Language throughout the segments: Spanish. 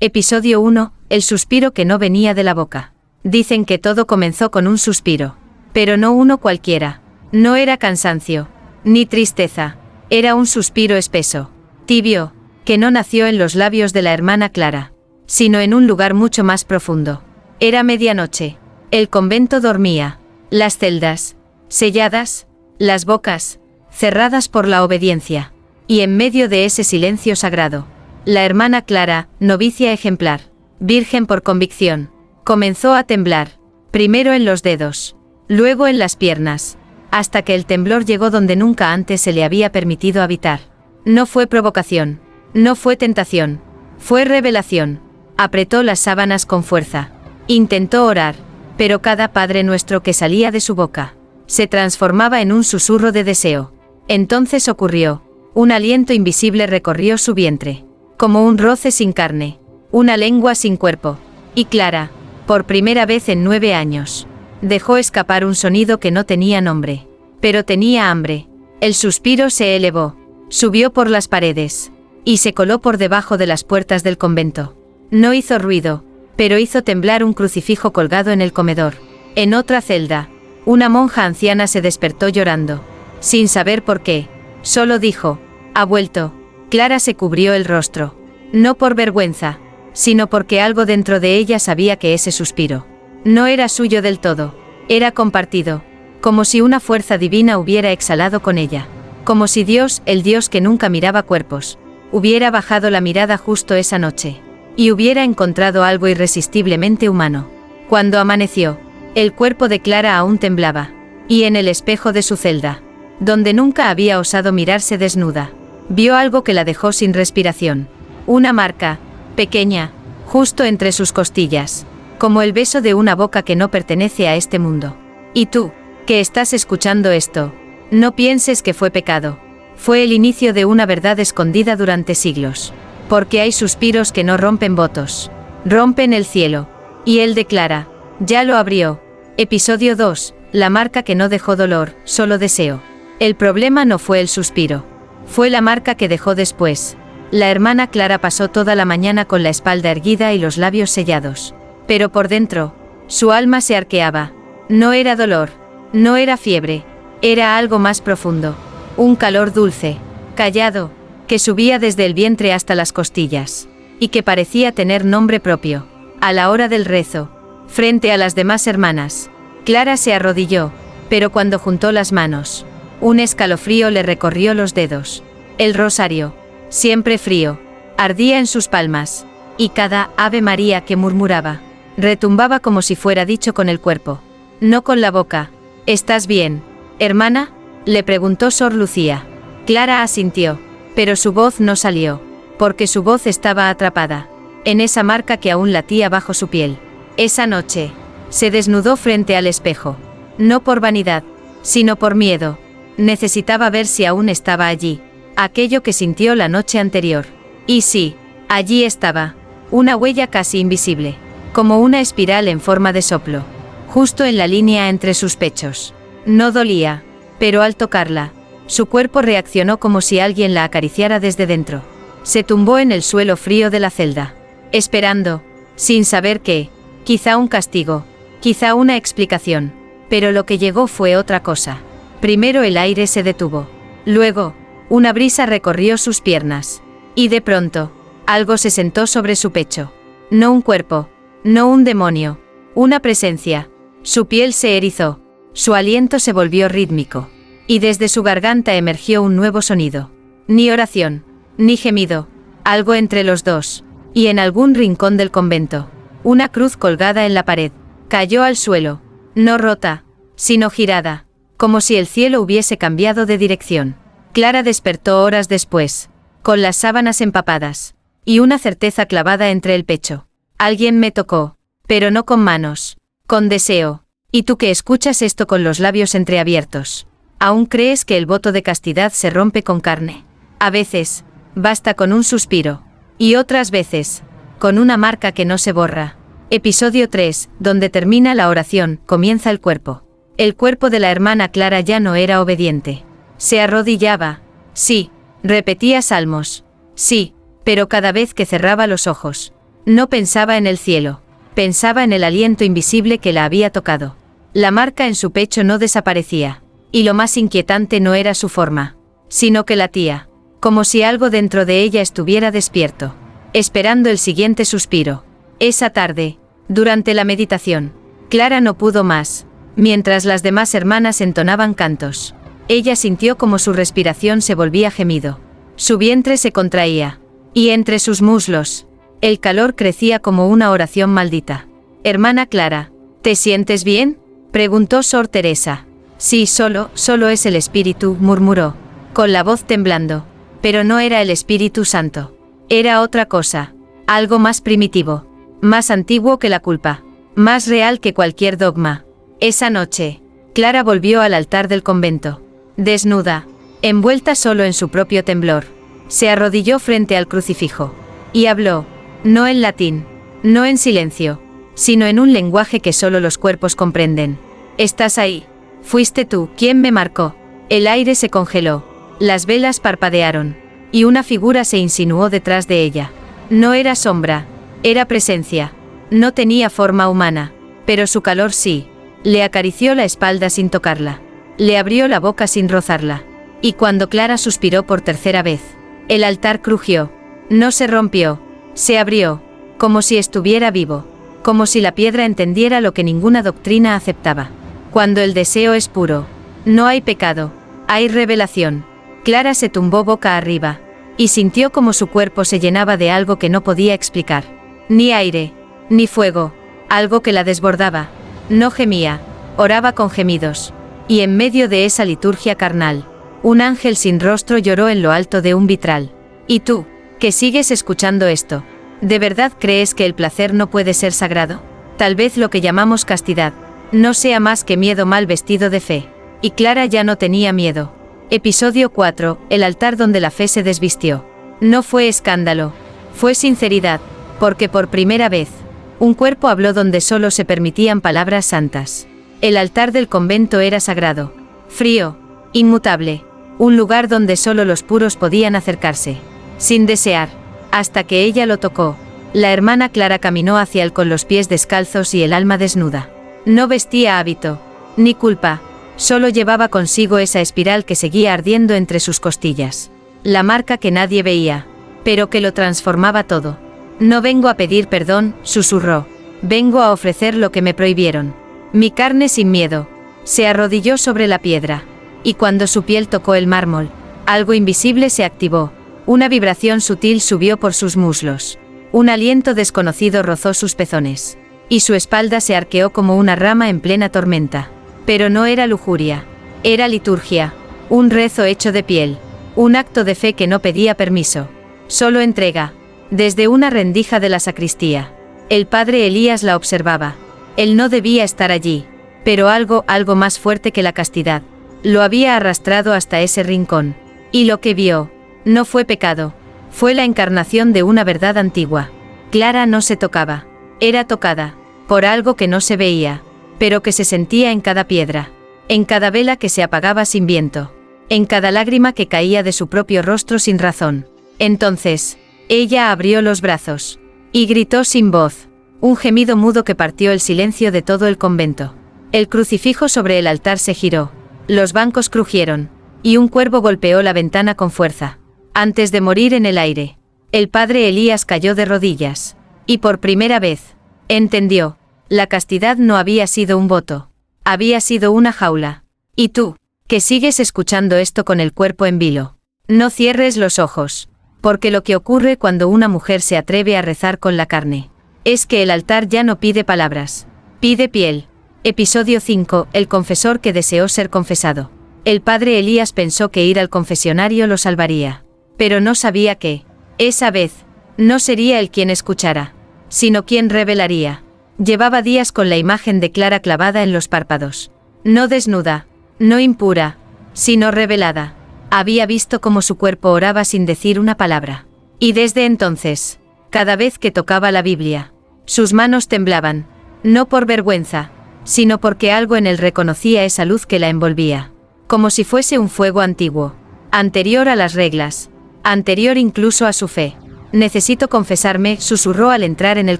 Episodio 1. El suspiro que no venía de la boca. Dicen que todo comenzó con un suspiro. Pero no uno cualquiera. No era cansancio, ni tristeza. Era un suspiro espeso, tibio, que no nació en los labios de la hermana Clara, sino en un lugar mucho más profundo. Era medianoche. El convento dormía. Las celdas, selladas, las bocas, cerradas por la obediencia. Y en medio de ese silencio sagrado, la hermana Clara, novicia ejemplar, virgen por convicción, comenzó a temblar, primero en los dedos, luego en las piernas, hasta que el temblor llegó donde nunca antes se le había permitido habitar. No fue provocación, no fue tentación, fue revelación. Apretó las sábanas con fuerza. Intentó orar, pero cada Padre Nuestro que salía de su boca se transformaba en un susurro de deseo. Entonces ocurrió. Un aliento invisible recorrió su vientre, como un roce sin carne, una lengua sin cuerpo. Y Clara, por primera vez en 9 años, dejó escapar un sonido que no tenía nombre, pero tenía hambre. El suspiro se elevó, subió por las paredes, y se coló por debajo de las puertas del convento. No hizo ruido, pero hizo temblar un crucifijo colgado en el comedor. En otra celda, una monja anciana se despertó llorando, sin saber por qué. Solo dijo: «Ha vuelto». Clara se cubrió el rostro, no por vergüenza, sino porque algo dentro de ella sabía que ese suspiro no era suyo del todo, era compartido, como si una fuerza divina hubiera exhalado con ella, como si Dios, el Dios que nunca miraba cuerpos, hubiera bajado la mirada justo esa noche, y hubiera encontrado algo irresistiblemente humano. Cuando amaneció, el cuerpo de Clara aún temblaba, y en el espejo de su celda, donde nunca había osado mirarse desnuda, vio algo que la dejó sin respiración. Una marca, pequeña, justo entre sus costillas, como el beso de una boca que no pertenece a este mundo. Y tú, que estás escuchando esto, no pienses que fue pecado. Fue el inicio de una verdad escondida durante siglos. Porque hay suspiros que no rompen votos, rompen el cielo. Y él declara: ya lo abrió. Episodio 2. La marca que no dejó dolor, solo deseo. El problema no fue el suspiro. Fue la marca que dejó después. La hermana Clara pasó toda la mañana con la espalda erguida y los labios sellados. Pero por dentro, su alma se arqueaba. No era dolor, no era fiebre, era algo más profundo. Un calor dulce, callado, que subía desde el vientre hasta las costillas, y que parecía tener nombre propio. A la hora del rezo, frente a las demás hermanas, Clara se arrodilló, pero cuando juntó las manos, un escalofrío le recorrió los dedos. El rosario, siempre frío, ardía en sus palmas, y cada Ave María que murmuraba, retumbaba como si fuera dicho con el cuerpo, no con la boca. ¿Estás bien, hermana?, le preguntó Sor Lucía. Clara asintió, pero su voz no salió, porque su voz estaba atrapada en esa marca que aún latía bajo su piel. Esa noche, se desnudó frente al espejo, no por vanidad, sino por miedo. Necesitaba ver si aún estaba allí, aquello que sintió la noche anterior. Y sí, allí estaba, una huella casi invisible, como una espiral en forma de soplo, justo en la línea entre sus pechos. No dolía, pero al tocarla, su cuerpo reaccionó como si alguien la acariciara desde dentro. Se tumbó en el suelo frío de la celda, esperando, sin saber qué, quizá un castigo, quizá una explicación, pero lo que llegó fue otra cosa. Primero el aire se detuvo, luego, una brisa recorrió sus piernas, y de pronto, algo se sentó sobre su pecho. No un cuerpo, no un demonio, una presencia. Su piel se erizó, su aliento se volvió rítmico, y desde su garganta emergió un nuevo sonido. Ni oración, ni gemido, algo entre los dos, y en algún rincón del convento, una cruz colgada en la pared, cayó al suelo, no rota, sino girada, como si el cielo hubiese cambiado de dirección. Clara despertó horas después, con las sábanas empapadas, y una certeza clavada entre el pecho. Alguien me tocó, pero no con manos, con deseo. Y tú que escuchas esto con los labios entreabiertos, ¿aún crees que el voto de castidad se rompe con carne? A veces, basta con un suspiro, y otras veces, con una marca que no se borra. Episodio 3, donde termina la oración, comienza el cuerpo. El cuerpo de la hermana Clara ya no era obediente. Se arrodillaba, sí, repetía salmos, sí, pero cada vez que cerraba los ojos, No pensaba en el cielo. Pensaba en el aliento invisible que la había tocado. La marca en su pecho no desaparecía. Y lo más inquietante no era su forma, sino que latía, como si algo dentro de ella estuviera despierto, esperando el siguiente suspiro. Esa tarde, durante la meditación, Clara no pudo más. Mientras las demás hermanas entonaban cantos, ella sintió como su respiración se volvía gemido. Su vientre se contraía. Y entre sus muslos, el calor crecía como una oración maldita. «Hermana Clara, ¿te sientes bien?», preguntó Sor Teresa. «Sí, solo es el Espíritu», murmuró, con la voz temblando. Pero no era el Espíritu Santo. Era otra cosa, algo más primitivo, más antiguo que la culpa, más real que cualquier dogma. Esa noche, Clara volvió al altar del convento. Desnuda, envuelta solo en su propio temblor, se arrodilló frente al crucifijo. Y habló, no en latín, no en silencio, sino en un lenguaje que solo los cuerpos comprenden. «Estás ahí. Fuiste tú quien me marcó». El aire se congeló, las velas parpadearon, y una figura se insinuó detrás de ella. No era sombra, era presencia. No tenía forma humana, pero su calor sí. Le acarició la espalda sin tocarla. Le abrió la boca sin rozarla. Y cuando Clara suspiró por tercera vez, el altar crujió. No se rompió, se abrió, como si estuviera vivo, como si la piedra entendiera lo que ninguna doctrina aceptaba. Cuando el deseo es puro, no hay pecado, hay revelación. Clara se tumbó boca arriba, y sintió como su cuerpo se llenaba de algo que no podía explicar. Ni aire, ni fuego, algo que la desbordaba. No gemía, oraba con gemidos. Y en medio de esa liturgia carnal, un ángel sin rostro lloró en lo alto de un vitral. ¿Y tú, que sigues escuchando esto, de verdad crees que el placer no puede ser sagrado? Tal vez lo que llamamos castidad no sea más que miedo mal vestido de fe. Y Clara ya no tenía miedo. Episodio 4, el altar donde la fe se desvistió. No fue escándalo, fue sinceridad, porque por primera vez, un cuerpo habló donde solo se permitían palabras santas. El altar del convento era sagrado, frío, inmutable, un lugar donde solo los puros podían acercarse, sin desear, hasta que ella lo tocó. La hermana Clara caminó hacia él con los pies descalzos y el alma desnuda. No vestía hábito, ni culpa, solo llevaba consigo esa espiral que seguía ardiendo entre sus costillas. La marca que nadie veía, pero que lo transformaba todo. «No vengo a pedir perdón», susurró. «Vengo a ofrecer lo que me prohibieron. Mi carne sin miedo». Se arrodilló sobre la piedra. Y cuando su piel tocó el mármol, algo invisible se activó. Una vibración sutil subió por sus muslos. Un aliento desconocido rozó sus pezones. Y su espalda se arqueó como una rama en plena tormenta. Pero no era lujuria. Era liturgia. Un rezo hecho de piel. Un acto de fe que no pedía permiso. Solo entrega. Desde una rendija de la sacristía, el padre Elías la observaba. Él no debía estar allí, pero algo más fuerte que la castidad, lo había arrastrado hasta ese rincón. Y lo que vio, no fue pecado, fue la encarnación de una verdad antigua. Clara no se tocaba, era tocada, por algo que no se veía, pero que se sentía en cada piedra, en cada vela que se apagaba sin viento, en cada lágrima que caía de su propio rostro sin razón. Entonces, ella abrió los brazos, y gritó sin voz, un gemido mudo que partió el silencio de todo el convento. El crucifijo sobre el altar se giró, los bancos crujieron, y un cuervo golpeó la ventana con fuerza. Antes de morir en el aire, el padre Elías cayó de rodillas, y por primera vez, entendió, la castidad no había sido un voto, había sido una jaula. Y tú, que sigues escuchando esto con el cuerpo en vilo, no cierres los ojos. Porque lo que ocurre cuando una mujer se atreve a rezar con la carne, es que el altar ya no pide palabras, pide piel. Episodio 5, el confesor que deseó ser confesado. El padre Elías pensó que ir al confesionario lo salvaría, pero no sabía que, esa vez, no sería él quien escuchara, sino quien revelaría. Llevaba días con la imagen de Clara clavada en los párpados, no desnuda, no impura, sino revelada. Había visto cómo su cuerpo oraba sin decir una palabra. Y desde entonces, cada vez que tocaba la Biblia, sus manos temblaban, no por vergüenza, sino porque algo en él reconocía esa luz que la envolvía, como si fuese un fuego antiguo, anterior a las reglas, anterior incluso a su fe. Necesito confesarme, susurró al entrar en el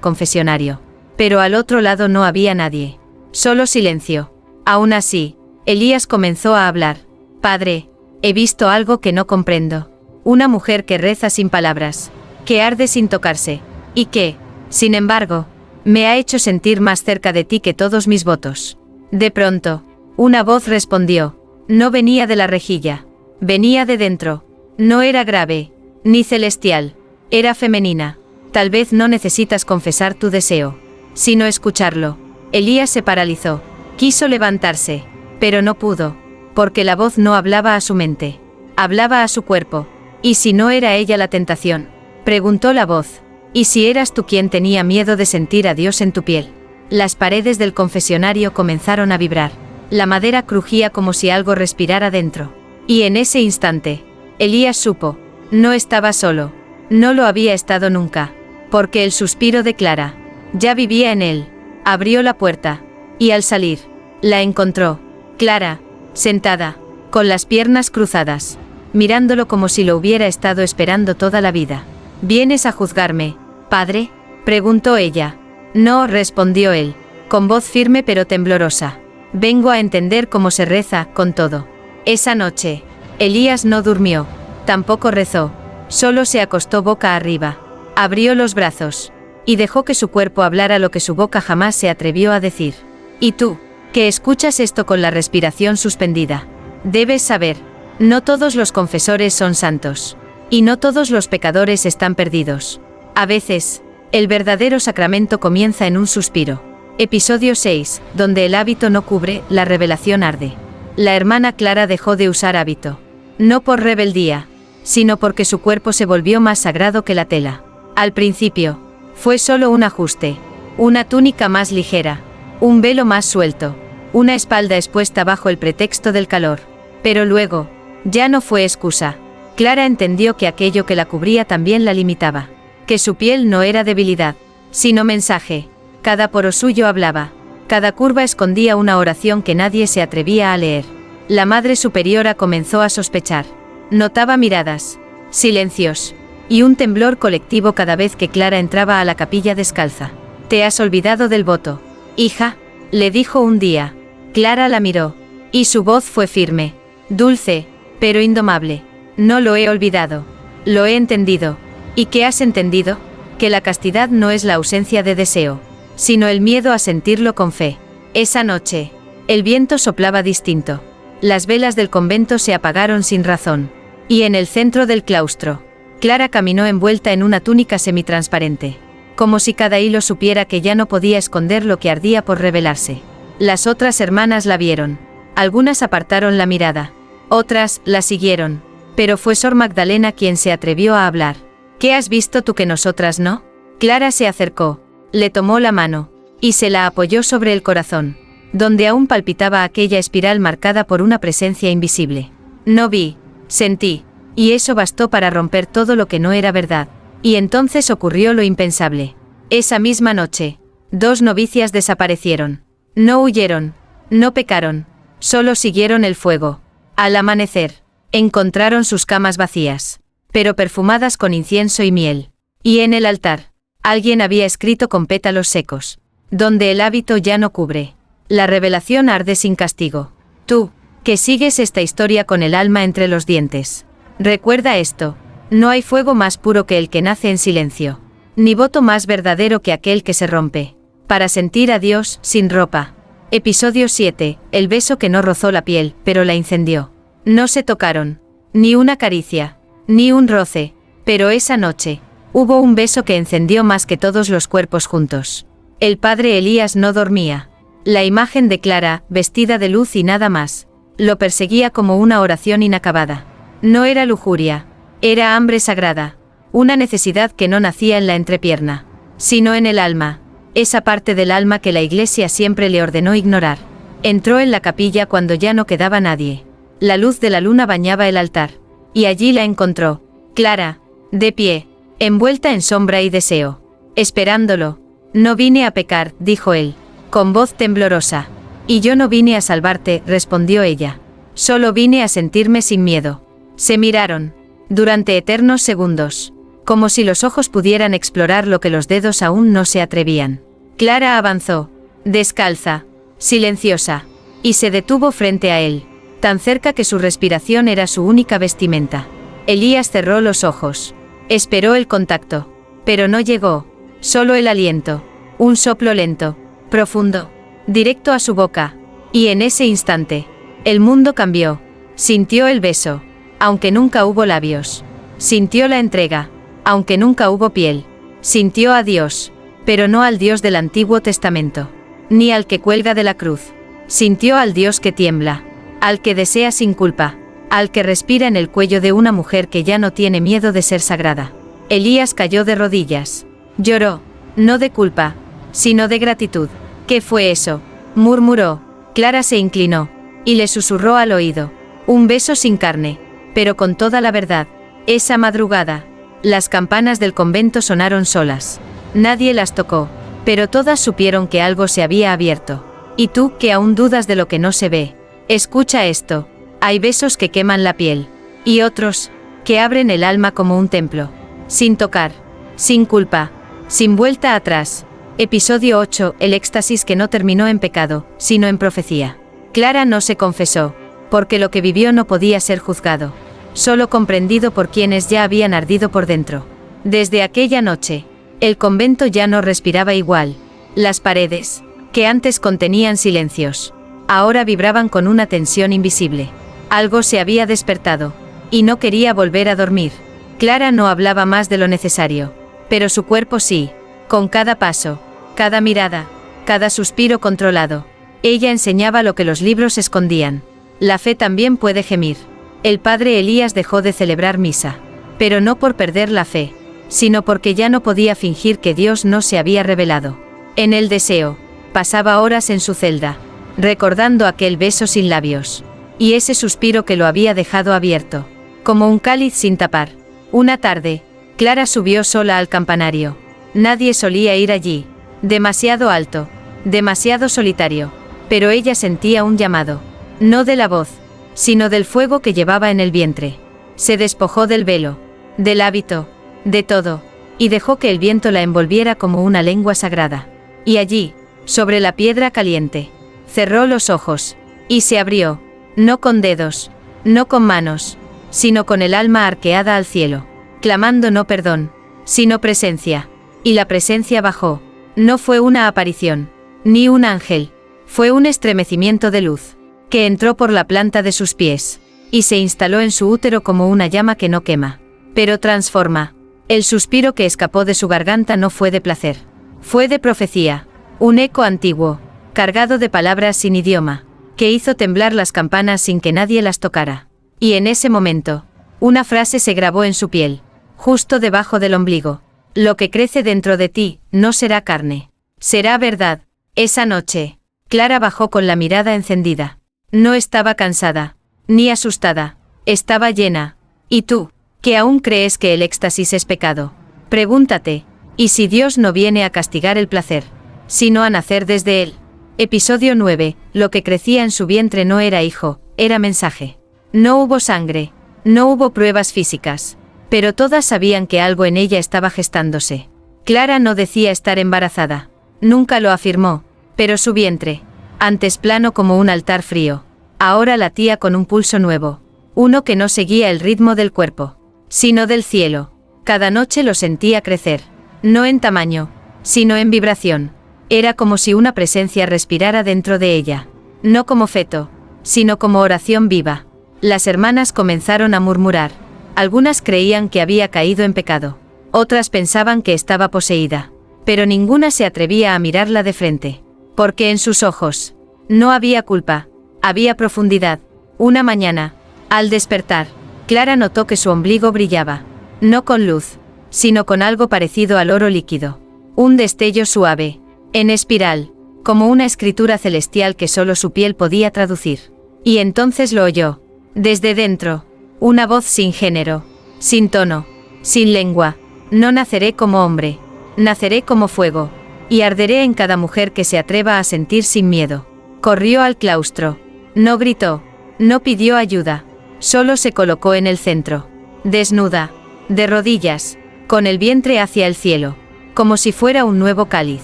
confesionario. Pero al otro lado no había nadie. Solo silencio. Aún así, Elías comenzó a hablar. Padre, he visto algo que no comprendo. Una mujer que reza sin palabras, que arde sin tocarse, y que, sin embargo, me ha hecho sentir más cerca de ti que todos mis votos. De pronto, una voz respondió. No venía de la rejilla. Venía de dentro. No era grave, ni celestial. Era femenina. Tal vez no necesitas confesar tu deseo, sino escucharlo. Elías se paralizó. Quiso levantarse, pero no pudo, porque la voz no hablaba a su mente. Hablaba a su cuerpo. ¿Y si no era ella la tentación? Preguntó la voz. ¿Y si eras tú quien tenía miedo de sentir a Dios en tu piel? Las paredes del confesionario comenzaron a vibrar. La madera crujía como si algo respirara dentro. Y en ese instante, Elías supo. No estaba solo. No lo había estado nunca. Porque el suspiro de Clara ya vivía en él. Abrió la puerta. Y al salir, la encontró. Clara, sentada, con las piernas cruzadas, mirándolo como si lo hubiera estado esperando toda la vida. ¿Vienes a juzgarme, padre?, preguntó ella. No, respondió él, con voz firme pero temblorosa. Vengo a entender cómo se reza, con todo. Esa noche, Elías no durmió, tampoco rezó, solo se acostó boca arriba, abrió los brazos, y dejó que su cuerpo hablara lo que su boca jamás se atrevió a decir. Y tú, que escuchas esto con la respiración suspendida, debes saber, no todos los confesores son santos. Y no todos los pecadores están perdidos. A veces, el verdadero sacramento comienza en un suspiro. Episodio 6, donde el hábito no cubre, la revelación arde. La hermana Clara dejó de usar hábito. No por rebeldía, sino porque su cuerpo se volvió más sagrado que la tela. Al principio, fue solo un ajuste, una túnica más ligera, un velo más suelto, una espalda expuesta bajo el pretexto del calor. Pero luego, ya no fue excusa. Clara entendió que aquello que la cubría también la limitaba, que su piel no era debilidad, sino mensaje. Cada poro suyo hablaba, cada curva escondía una oración que nadie se atrevía a leer. La Madre Superiora comenzó a sospechar. Notaba miradas, silencios, y un temblor colectivo cada vez que Clara entraba a la capilla descalza. «Te has olvidado del voto, hija», le dijo un día. Clara la miró, y su voz fue firme, dulce, pero indomable. «No lo he olvidado. Lo he entendido». «¿Y qué has entendido?» «Que la castidad no es la ausencia de deseo, sino el miedo a sentirlo con fe». Esa noche, el viento soplaba distinto. Las velas del convento se apagaron sin razón. Y en el centro del claustro, Clara caminó envuelta en una túnica semitransparente, como si cada hilo supiera que ya no podía esconder lo que ardía por revelarse. Las otras hermanas la vieron. Algunas apartaron la mirada. Otras la siguieron. Pero fue Sor Magdalena quien se atrevió a hablar. «¿Qué has visto tú que nosotras no?» Clara se acercó, le tomó la mano, y se la apoyó sobre el corazón, donde aún palpitaba aquella espiral marcada por una presencia invisible. «No vi, sentí, y eso bastó para romper todo lo que no era verdad». Y entonces ocurrió lo impensable. Esa misma noche, 2 novicias desaparecieron. No huyeron, no pecaron, solo siguieron el fuego. Al amanecer, encontraron sus camas vacías, pero perfumadas con incienso y miel. Y en el altar, alguien había escrito con pétalos secos: «Donde el hábito ya no cubre, la revelación arde sin castigo». Tú, que sigues esta historia con el alma entre los dientes, recuerda esto: no hay fuego más puro que el que nace en silencio, ni voto más verdadero que aquel que se rompe, para sentir a Dios sin ropa. Episodio 7, el beso que no rozó la piel, pero la incendió. No se tocaron, ni una caricia, ni un roce, pero esa noche, hubo un beso que encendió más que todos los cuerpos juntos. El padre Elías no dormía. La imagen de Clara, vestida de luz y nada más, lo perseguía como una oración inacabada. No era lujuria, era hambre sagrada, una necesidad que no nacía en la entrepierna, sino en el alma, esa parte del alma que la Iglesia siempre le ordenó ignorar. Entró en la capilla cuando ya no quedaba nadie. La luz de la luna bañaba el altar, y allí la encontró, Clara, de pie, envuelta en sombra y deseo, esperándolo. «No vine a pecar», dijo él, con voz temblorosa. «Y yo no vine a salvarte», respondió ella. «Solo vine a sentirme sin miedo». Se miraron, durante eternos segundos, como si los ojos pudieran explorar lo que los dedos aún no se atrevían. Clara avanzó, descalza, silenciosa, y se detuvo frente a él, tan cerca que su respiración era su única vestimenta. Elías cerró los ojos. Esperó el contacto, pero no llegó, solo el aliento, un soplo lento, profundo, directo a su boca, y en ese instante, el mundo cambió. Sintió el beso, aunque nunca hubo labios. Sintió la entrega, aunque nunca hubo piel. Sintió a Dios, pero no al Dios del Antiguo Testamento, ni al que cuelga de la cruz. Sintió al Dios que tiembla, al que desea sin culpa, al que respira en el cuello de una mujer que ya no tiene miedo de ser sagrada. Elías cayó de rodillas. Lloró, no de culpa, sino de gratitud. ¿Qué fue eso?, murmuró. Clara se inclinó, y le susurró al oído. Un beso sin carne, pero con toda la verdad. Esa madrugada, las campanas del convento sonaron solas. Nadie las tocó, pero todas supieron que algo se había abierto. Y tú, que aún dudas de lo que no se ve, escucha esto. Hay besos que queman la piel, y otros, que abren el alma como un templo. Sin tocar, sin culpa, sin vuelta atrás. Episodio 8, el éxtasis que no terminó en pecado, sino en profecía. Clara no se confesó, porque lo que vivió no podía ser juzgado, solo comprendido por quienes ya habían ardido por dentro. Desde aquella noche, el convento ya no respiraba igual. Las paredes, que antes contenían silencios, ahora vibraban con una tensión invisible. Algo se había despertado, y no quería volver a dormir. Clara no hablaba más de lo necesario, pero su cuerpo sí, con cada paso, cada mirada, cada suspiro controlado. Ella enseñaba lo que los libros escondían. La fe también puede gemir. El padre Elías dejó de celebrar misa, pero no por perder la fe, sino porque ya no podía fingir que Dios no se había revelado. En el deseo, pasaba horas en su celda, recordando aquel beso sin labios, y ese suspiro que lo había dejado abierto, como un cáliz sin tapar. Una tarde, Clara subió sola al campanario. Nadie solía ir allí, demasiado alto, demasiado solitario, pero ella sentía un llamado, no de la voz, sino del fuego que llevaba en el vientre. Se despojó del velo, del hábito, de todo, y dejó que el viento la envolviera como una lengua sagrada. Y allí, sobre la piedra caliente, cerró los ojos, y se abrió, no con dedos, no con manos, sino con el alma arqueada al cielo, clamando no perdón, sino presencia. Y la presencia bajó. No fue una aparición, ni un ángel, fue un estremecimiento de luz, que entró por la planta de sus pies, y se instaló en su útero como una llama que no quema, pero transforma. El suspiro que escapó de su garganta no fue de placer, fue de profecía, un eco antiguo, cargado de palabras sin idioma, que hizo temblar las campanas sin que nadie las tocara. Y en ese momento, una frase se grabó en su piel, justo debajo del ombligo. Lo que crece dentro de ti, no será carne, será verdad. Esa noche, Clara bajó con la mirada encendida. No estaba cansada, ni asustada, estaba llena. ¿Y tú, que aún crees que el éxtasis es pecado? Pregúntate, ¿y si Dios no viene a castigar el placer, sino a nacer desde él? Episodio 9, lo que crecía en su vientre no era hijo, era mensaje. No hubo sangre, no hubo pruebas físicas, pero todas sabían que algo en ella estaba gestándose. Clara no decía estar embarazada, nunca lo afirmó, pero su vientre, antes plano como un altar frío, ahora latía con un pulso nuevo, uno que no seguía el ritmo del cuerpo, sino del cielo. Cada noche lo sentía crecer, no en tamaño, sino en vibración. Era como si una presencia respirara dentro de ella, no como feto, sino como oración viva. Las hermanas comenzaron a murmurar. Algunas creían que había caído en pecado, otras pensaban que estaba poseída, pero ninguna se atrevía a mirarla de frente, porque en sus ojos no había culpa, había profundidad. Una mañana, al despertar, Clara notó que su ombligo brillaba, no con luz, sino con algo parecido al oro líquido, un destello suave, en espiral, como una escritura celestial que solo su piel podía traducir. Y entonces lo oyó, desde dentro. Una voz sin género, sin tono, sin lengua. No naceré como hombre, naceré como fuego, y arderé en cada mujer que se atreva a sentir sin miedo. Corrió al claustro. No gritó, no pidió ayuda, solo se colocó en el centro, desnuda, de rodillas, con el vientre hacia el cielo, como si fuera un nuevo cáliz.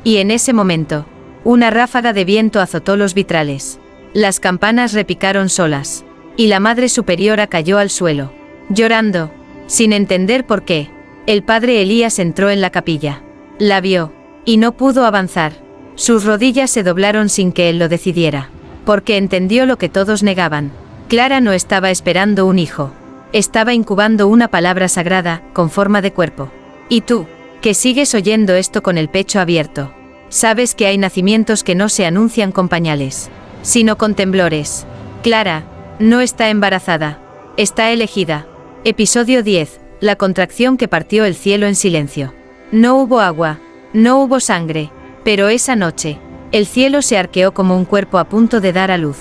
Y en ese momento, una ráfaga de viento azotó los vitrales. Las campanas repicaron solas, y la Madre Superiora cayó al suelo, llorando, sin entender por qué. El padre Elías entró en la capilla. La vio, y no pudo avanzar. Sus rodillas se doblaron sin que él lo decidiera, porque entendió lo que todos negaban. Clara no estaba esperando un hijo. Estaba incubando una palabra sagrada, con forma de cuerpo. Y tú, que sigues oyendo esto con el pecho abierto, sabes que hay nacimientos que no se anuncian con pañales, sino con temblores. Clara no está embarazada, está elegida. Episodio 10. La contracción que partió el cielo en silencio. No hubo agua, no hubo sangre, pero esa noche, el cielo se arqueó como un cuerpo a punto de dar a luz.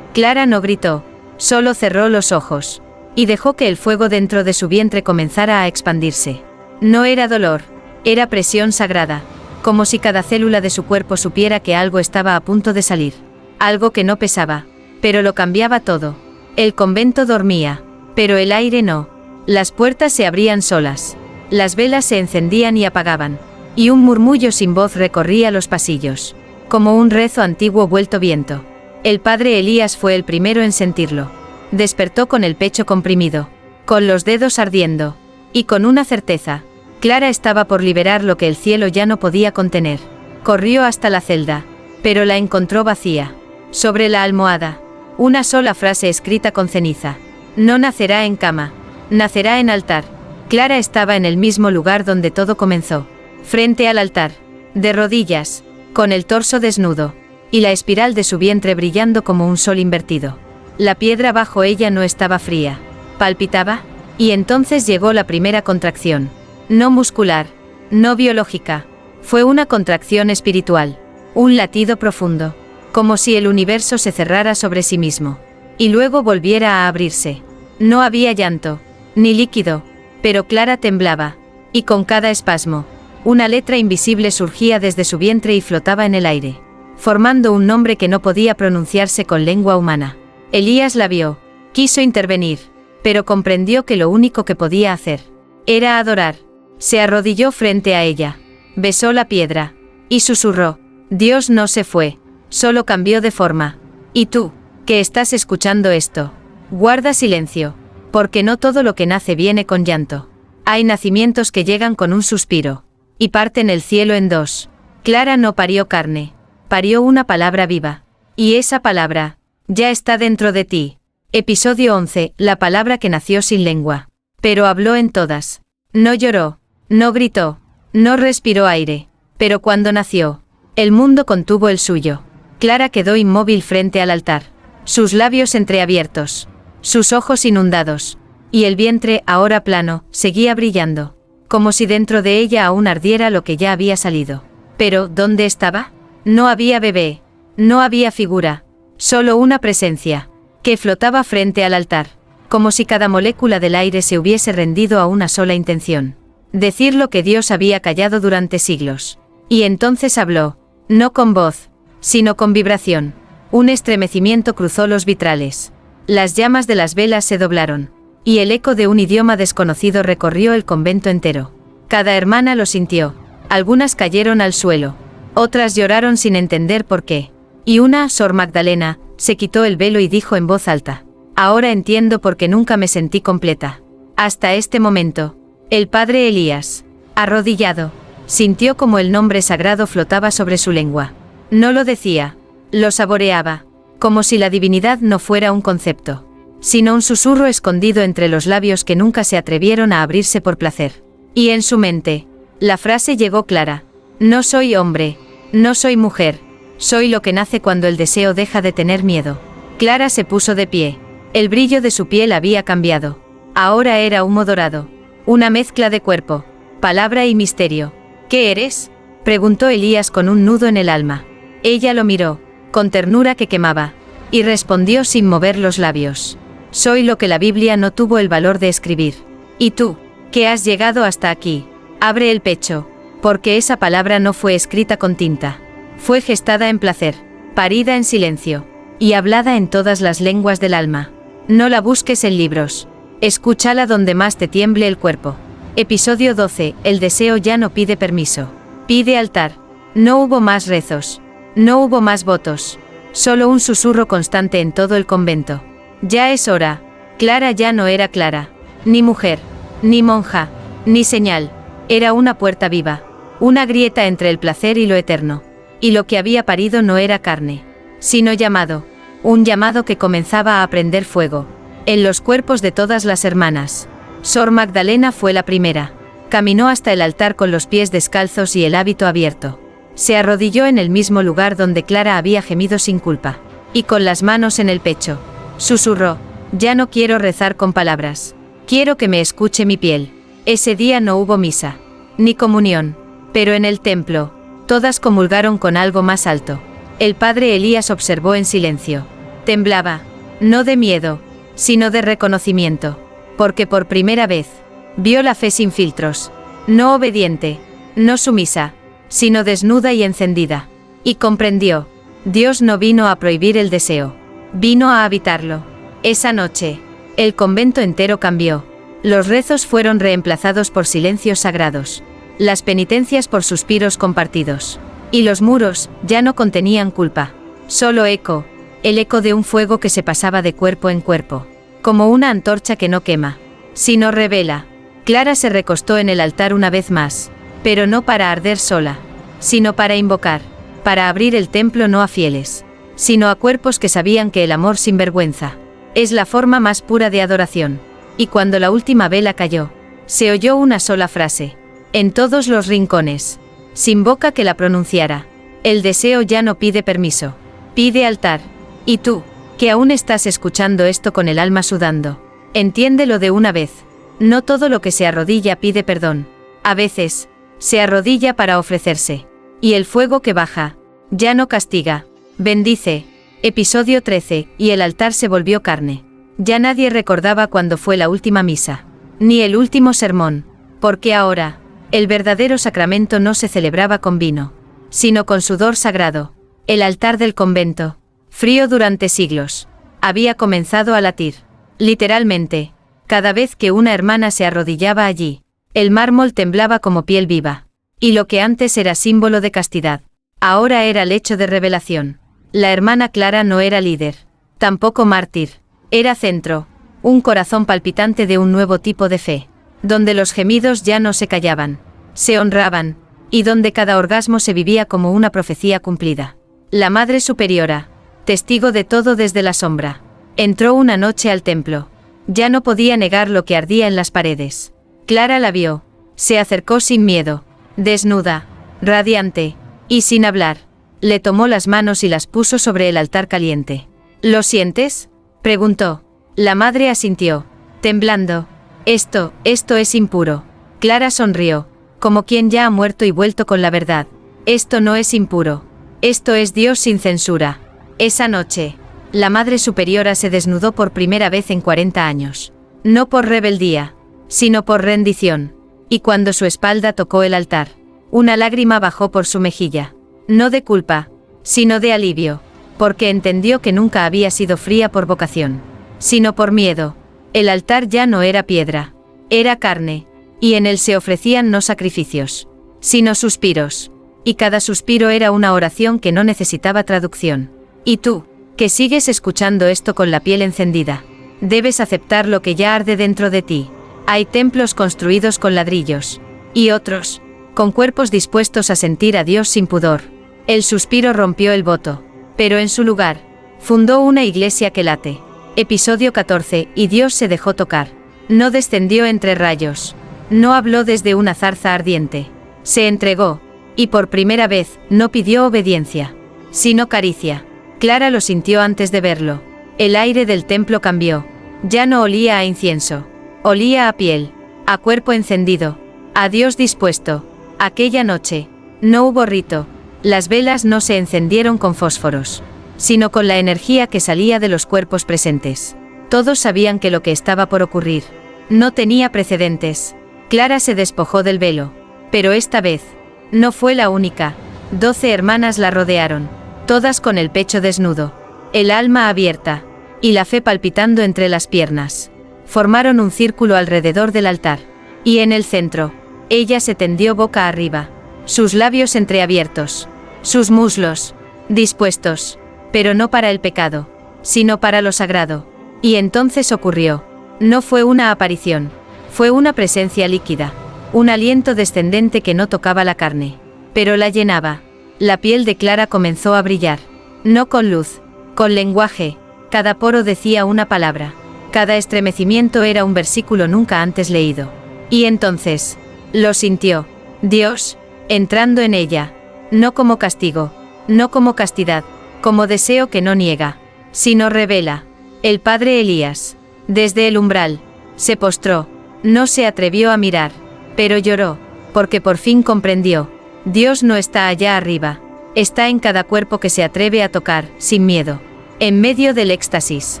Clara no gritó, solo cerró los ojos, y dejó que el fuego dentro de su vientre comenzara a expandirse. No era dolor, era presión sagrada, como si cada célula de su cuerpo supiera que algo estaba a punto de salir. Algo que no pesaba, pero lo cambiaba todo. El convento dormía, pero el aire no. Las puertas se abrían solas, las velas se encendían y apagaban, y un murmullo sin voz recorría los pasillos, como un rezo antiguo vuelto viento. El padre Elías fue el primero en sentirlo. Despertó con el pecho comprimido, con los dedos ardiendo, y con una certeza. Clara estaba por liberar lo que el cielo ya no podía contener. Corrió hasta la celda, pero la encontró vacía. Sobre la almohada, una sola frase escrita con ceniza. No nacerá en cama, nacerá en altar. Clara estaba en el mismo lugar donde todo comenzó, frente al altar, de rodillas, con el torso desnudo, y la espiral de su vientre brillando como un sol invertido. La piedra bajo ella no estaba fría, palpitaba, y entonces llegó la primera contracción. No muscular, no biológica, fue una contracción espiritual, un latido profundo, como si el universo se cerrara sobre sí mismo, y luego volviera a abrirse. No había llanto, ni líquido, pero Clara temblaba, y con cada espasmo, una letra invisible surgía desde su vientre y flotaba en el aire, formando un nombre que no podía pronunciarse con lengua humana. Elías la vio, quiso intervenir, pero comprendió que lo único que podía hacer era adorar. Se arrodilló frente a ella, besó la piedra, y susurró, Dios no se fue, solo cambió de forma. Y tú, que estás escuchando esto, guarda silencio, porque no todo lo que nace viene con llanto. Hay nacimientos que llegan con un suspiro, y parten el cielo en dos. Clara no parió carne, parió una palabra viva, y esa palabra ya está dentro de ti. Episodio 11. La palabra que nació sin lengua, pero habló en todas. No lloró, no gritó, no respiró aire, pero cuando nació, el mundo contuvo el suyo. Clara quedó inmóvil frente al altar, sus labios entreabiertos, sus ojos inundados, y el vientre, ahora plano, seguía brillando, como si dentro de ella aún ardiera lo que ya había salido. Pero, ¿dónde estaba? No había bebé, no había figura, solo una presencia, que flotaba frente al altar, como si cada molécula del aire se hubiese rendido a una sola intención: decir lo que Dios había callado durante siglos. Y entonces habló, no con voz, sino con vibración. Un estremecimiento cruzó los vitrales. Las llamas de las velas se doblaron, y el eco de un idioma desconocido recorrió el convento entero. Cada hermana lo sintió. Algunas cayeron al suelo, otras lloraron sin entender por qué. Y una, Sor Magdalena, se quitó el velo y dijo en voz alta, ahora entiendo por qué nunca me sentí completa. Hasta este momento. El padre Elías, arrodillado, sintió como el nombre sagrado flotaba sobre su lengua. No lo decía, lo saboreaba, como si la divinidad no fuera un concepto, sino un susurro escondido entre los labios que nunca se atrevieron a abrirse por placer. Y en su mente, la frase llegó clara: no soy hombre, no soy mujer, soy lo que nace cuando el deseo deja de tener miedo. Clara se puso de pie. El brillo de su piel había cambiado. Ahora era humo dorado, una mezcla de cuerpo, palabra y misterio. ¿Qué eres?, preguntó Elías con un nudo en el alma. Ella lo miró, con ternura que quemaba, y respondió sin mover los labios: soy lo que la Biblia no tuvo el valor de escribir. Y tú, que has llegado hasta aquí, abre el pecho, porque esa palabra no fue escrita con tinta. Fue gestada en placer, parida en silencio, y hablada en todas las lenguas del alma. No la busques en libros. Escúchala donde más te tiemble el cuerpo. Episodio 12. El deseo ya no pide permiso. Pide altar. No hubo más rezos. No hubo más votos. Solo un susurro constante en todo el convento. Ya es hora. Clara ya no era Clara. Ni mujer. Ni monja. Ni señal. Era una puerta viva. Una grieta entre el placer y lo eterno. Y lo que había parido no era carne, sino llamado. Un llamado que comenzaba a prender fuego. En los cuerpos de todas las hermanas. Sor Magdalena fue la primera. Caminó hasta el altar con los pies descalzos y el hábito abierto. Se arrodilló en el mismo lugar donde Clara había gemido sin culpa. Y con las manos en el pecho, susurró: ya no quiero rezar con palabras. Quiero que me escuche mi piel. Ese día no hubo misa. Ni comunión. Pero en el templo, todas comulgaron con algo más alto. El padre Elías observó en silencio. Temblaba. No de miedo, sino de reconocimiento. Porque por primera vez, vio la fe sin filtros. No obediente, no sumisa, sino desnuda y encendida. Y comprendió. Dios no vino a prohibir el deseo. Vino a habitarlo. Esa noche, el convento entero cambió. Los rezos fueron reemplazados por silencios sagrados. Las penitencias por suspiros compartidos. Y los muros ya no contenían culpa. Solo eco, el eco de un fuego que se pasaba de cuerpo en cuerpo. Como una antorcha que no quema, sino revela. Clara se recostó en el altar una vez más, pero no para arder sola, sino para invocar, para abrir el templo no a fieles, sino a cuerpos que sabían que el amor sin vergüenza es la forma más pura de adoración. Y cuando la última vela cayó, se oyó una sola frase, en todos los rincones, sin boca que la pronunciara: el deseo ya no pide permiso, pide altar. Y tú, que aún estás escuchando esto con el alma sudando, entiéndelo de una vez. No todo lo que se arrodilla pide perdón. A veces, se arrodilla para ofrecerse. Y el fuego que baja, ya no castiga, bendice. Episodio 13. Y el altar se volvió carne. Ya nadie recordaba cuándo fue la última misa, ni el último sermón, porque ahora, el verdadero sacramento no se celebraba con vino, sino con sudor sagrado. El altar del convento, frío durante siglos, había comenzado a latir. Literalmente, cada vez que una hermana se arrodillaba allí, el mármol temblaba como piel viva. Y lo que antes era símbolo de castidad, ahora era lecho de revelación. La hermana Clara no era líder, tampoco mártir, era centro, un corazón palpitante de un nuevo tipo de fe, donde los gemidos ya no se callaban, se honraban, y donde cada orgasmo se vivía como una profecía cumplida. La Madre Superiora, testigo de todo desde la sombra, entró una noche al templo. Ya no podía negar lo que ardía en las paredes. Clara la vio, se acercó sin miedo, desnuda, radiante, y sin hablar. Le tomó las manos y las puso sobre el altar caliente. ¿Lo sientes?, preguntó. La madre asintió, temblando. Esto es impuro. Clara sonrió, como quien ya ha muerto y vuelto con la verdad. Esto no es impuro. Esto es Dios sin censura. Esa noche, la Madre Superiora se desnudó por primera vez en 40 años. No por rebeldía, sino por rendición. Y cuando su espalda tocó el altar, una lágrima bajó por su mejilla. No de culpa, sino de alivio, porque entendió que nunca había sido fría por vocación, sino por miedo. El altar ya no era piedra, era carne, y en él se ofrecían no sacrificios, sino suspiros. Y cada suspiro era una oración que no necesitaba traducción. Y tú, que sigues escuchando esto con la piel encendida, debes aceptar lo que ya arde dentro de ti. Hay templos construidos con ladrillos, y otros, con cuerpos dispuestos a sentir a Dios sin pudor. El suspiro rompió el voto, pero en su lugar, fundó una iglesia que late. Episodio 14. Y Dios se dejó tocar. No descendió entre rayos. No habló desde una zarza ardiente. Se entregó, y por primera vez, no pidió obediencia, sino caricia. Clara lo sintió antes de verlo. El aire del templo cambió. Ya no olía a incienso. Olía a piel, a cuerpo encendido, a Dios dispuesto. Aquella noche, no hubo rito. Las velas no se encendieron con fósforos, sino con la energía que salía de los cuerpos presentes. Todos sabían que lo que estaba por ocurrir no tenía precedentes. Clara se despojó del velo, pero esta vez, no fue la única. 12 hermanas la rodearon, todas con el pecho desnudo, el alma abierta, y la fe palpitando entre las piernas. Formaron un círculo alrededor del altar. Y en el centro, ella se tendió boca arriba, sus labios entreabiertos, sus muslos dispuestos, pero no para el pecado, sino para lo sagrado. Y entonces ocurrió. No fue una aparición, fue una presencia líquida, un aliento descendente que no tocaba la carne, pero la llenaba. La piel de Clara comenzó a brillar, no con luz, con lenguaje. Cada poro decía una palabra, cada estremecimiento era un versículo nunca antes leído. Y entonces, lo sintió, Dios, entrando en ella, no como castigo, no como castidad, como deseo que no niega, sino revela. El padre Elías, desde el umbral, se postró, no se atrevió a mirar, pero lloró, porque por fin comprendió, Dios no está allá arriba, está en cada cuerpo que se atreve a tocar, sin miedo. En medio del éxtasis,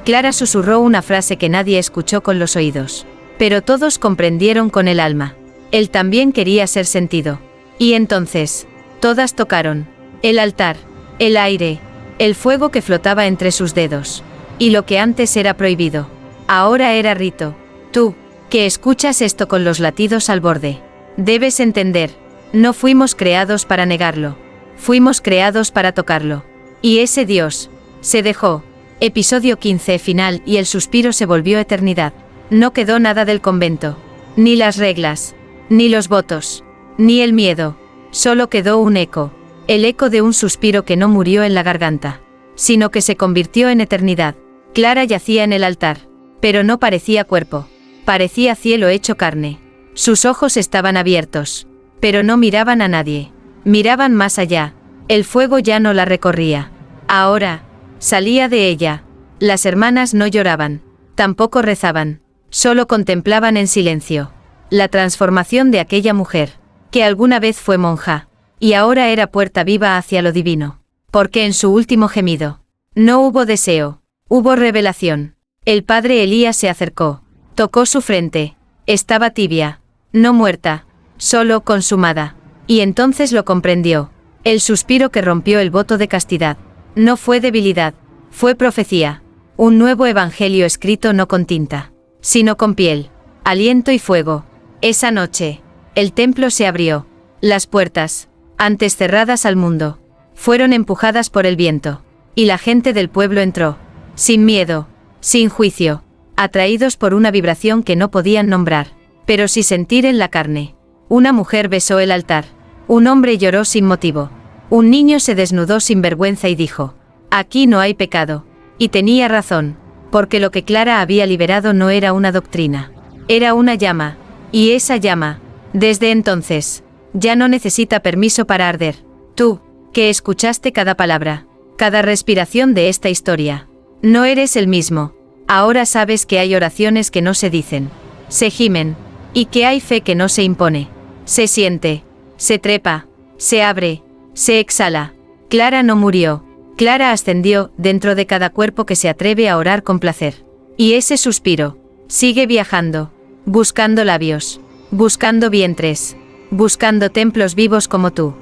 Clara susurró una frase que nadie escuchó con los oídos, pero todos comprendieron con el alma. Él también quería ser sentido. Y entonces, todas tocaron, el altar, el aire, el fuego que flotaba entre sus dedos. Y lo que antes era prohibido, ahora era rito. Tú, que escuchas esto con los latidos al borde, debes entender, no fuimos creados para negarlo, fuimos creados para tocarlo. Y ese Dios se dejó. Episodio 15 final. Y el suspiro se volvió eternidad. No quedó nada del convento, ni las reglas, ni los votos, ni el miedo. Solo quedó un eco, el eco de un suspiro que no murió en la garganta, sino que se convirtió en eternidad. Clara yacía en el altar, pero no parecía cuerpo, parecía cielo hecho carne. Sus ojos estaban abiertos, pero no miraban a nadie, miraban más allá. El fuego ya no la recorría. Ahora, salía de ella. Las hermanas no lloraban, tampoco rezaban, solo contemplaban en silencio la transformación de aquella mujer, que alguna vez fue monja, y ahora era puerta viva hacia lo divino. Porque en su último gemido, no hubo deseo, hubo revelación. El padre Elías se acercó, tocó su frente, estaba tibia, no muerta, solo consumada. Y entonces lo comprendió. El suspiro que rompió el voto de castidad, no fue debilidad, fue profecía. Un nuevo evangelio escrito no con tinta, sino con piel, aliento y fuego. Esa noche, el templo se abrió. Las puertas, antes cerradas al mundo, fueron empujadas por el viento, y la gente del pueblo entró, sin miedo, sin juicio, atraídos por una vibración que no podían nombrar, pero sí sentir en la carne. Una mujer besó el altar, un hombre lloró sin motivo, un niño se desnudó sin vergüenza y dijo, aquí no hay pecado. Y tenía razón, porque lo que Clara había liberado no era una doctrina, era una llama, y esa llama, desde entonces, ya no necesita permiso para arder. Tú, que escuchaste cada palabra, cada respiración de esta historia, no eres el mismo. Ahora sabes que hay oraciones que no se dicen, se gimen, y que hay fe que no se impone, se siente, se trepa, se abre, se exhala. Clara no murió. Clara ascendió dentro de cada cuerpo que se atreve a orar con placer. Y ese suspiro sigue viajando, buscando labios, buscando vientres, buscando templos vivos como tú.